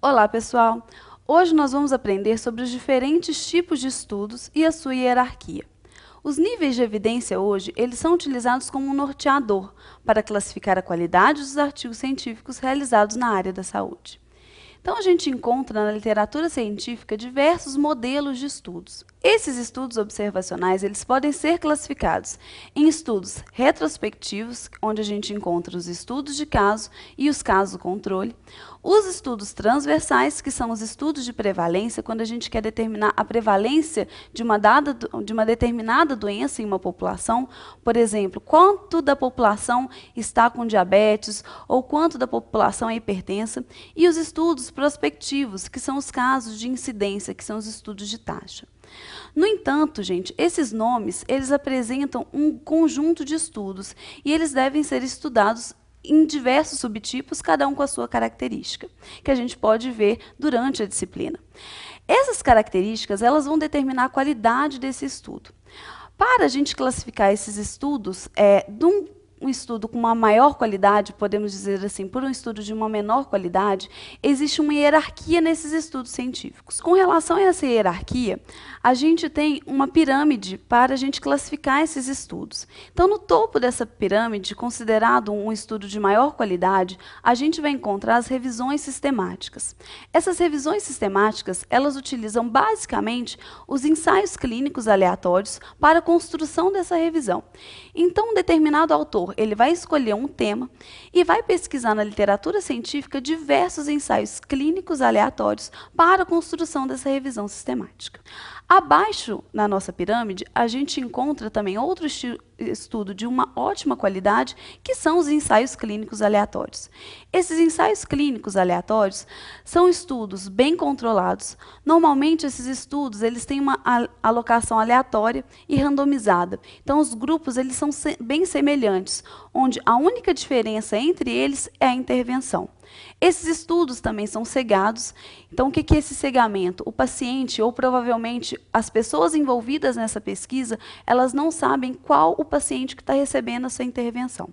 Olá, pessoal! Hoje nós vamos aprender sobre os diferentes tipos de estudos e a sua hierarquia. Os níveis de evidência hoje, eles são utilizados como um norteador para classificar a qualidade dos artigos científicos realizados na área da saúde. Então, a gente encontra na literatura científica diversos modelos de estudos. Esses estudos observacionais, eles podem ser classificados em estudos retrospectivos, onde a gente encontra os estudos de caso e os casos controle, os estudos transversais, que são os estudos de prevalência, quando a gente quer determinar a prevalência de uma determinada doença em uma população, por exemplo, quanto da população está com diabetes ou quanto da população é hipertensa, e os estudos prospectivos, que são os casos de incidência, que são os estudos de taxa. No entanto, gente, esses nomes, eles apresentam um conjunto de estudos e eles devem ser estudados em diversos subtipos, cada um com a sua característica, que a gente pode ver durante a disciplina. Essas características, elas vão determinar a qualidade desse estudo. Para a gente classificar esses estudos, um estudo com uma maior qualidade, podemos dizer assim, por um estudo de uma menor qualidade, existe uma hierarquia nesses estudos científicos. Com relação a essa hierarquia, a gente tem uma pirâmide para a gente classificar esses estudos. Então, no topo dessa pirâmide, considerado um estudo de maior qualidade, a gente vai encontrar as revisões sistemáticas. Essas revisões sistemáticas, elas utilizam basicamente os ensaios clínicos aleatórios para a construção dessa revisão. Então, um determinado autor ele vai escolher um tema e vai pesquisar na literatura científica diversos ensaios clínicos aleatórios para a construção dessa revisão sistemática. Abaixo, na nossa pirâmide, a gente encontra também outro estudo de uma ótima qualidade, que são os ensaios clínicos aleatórios. Esses ensaios clínicos aleatórios são estudos bem controlados. Normalmente, esses estudos eles têm uma alocação aleatória e randomizada. Então, os grupos eles são bem semelhantes, onde a única diferença entre eles é a intervenção. Esses estudos também são cegados. Então, o que é esse cegamento? O paciente, ou provavelmente as pessoas envolvidas nessa pesquisa, elas não sabem qual o paciente que está recebendo essa intervenção.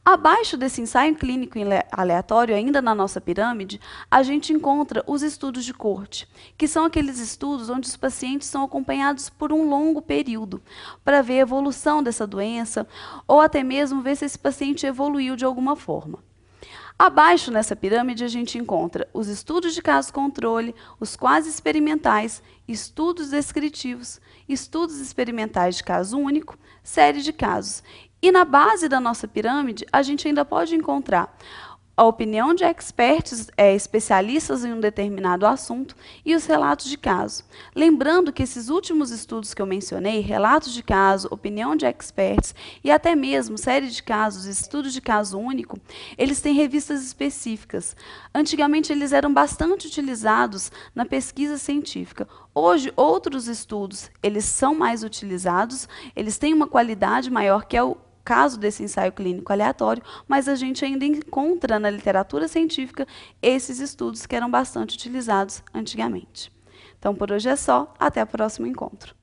Abaixo desse ensaio clínico aleatório, ainda na nossa pirâmide, a gente encontra os estudos de corte, que são aqueles estudos onde os pacientes são acompanhados por um longo período, para ver a evolução dessa doença, ou até mesmo ver se esse paciente evoluiu de alguma forma. Abaixo nessa pirâmide a gente encontra os estudos de caso controle, os quase experimentais, estudos descritivos, estudos experimentais de caso único, série de casos. E na base da nossa pirâmide a gente ainda pode encontrar a opinião de experts, especialistas em um determinado assunto, e os relatos de caso. Lembrando que esses últimos estudos que eu mencionei, relatos de caso, opinião de experts e até mesmo série de casos, estudos de caso único, eles têm revistas específicas. Antigamente eles eram bastante utilizados na pesquisa científica. Hoje, outros estudos, eles são mais utilizados, eles têm uma qualidade maior, que é o caso desse ensaio clínico aleatório, mas a gente ainda encontra na literatura científica esses estudos que eram bastante utilizados antigamente. Então, por hoje é só. Até o próximo encontro.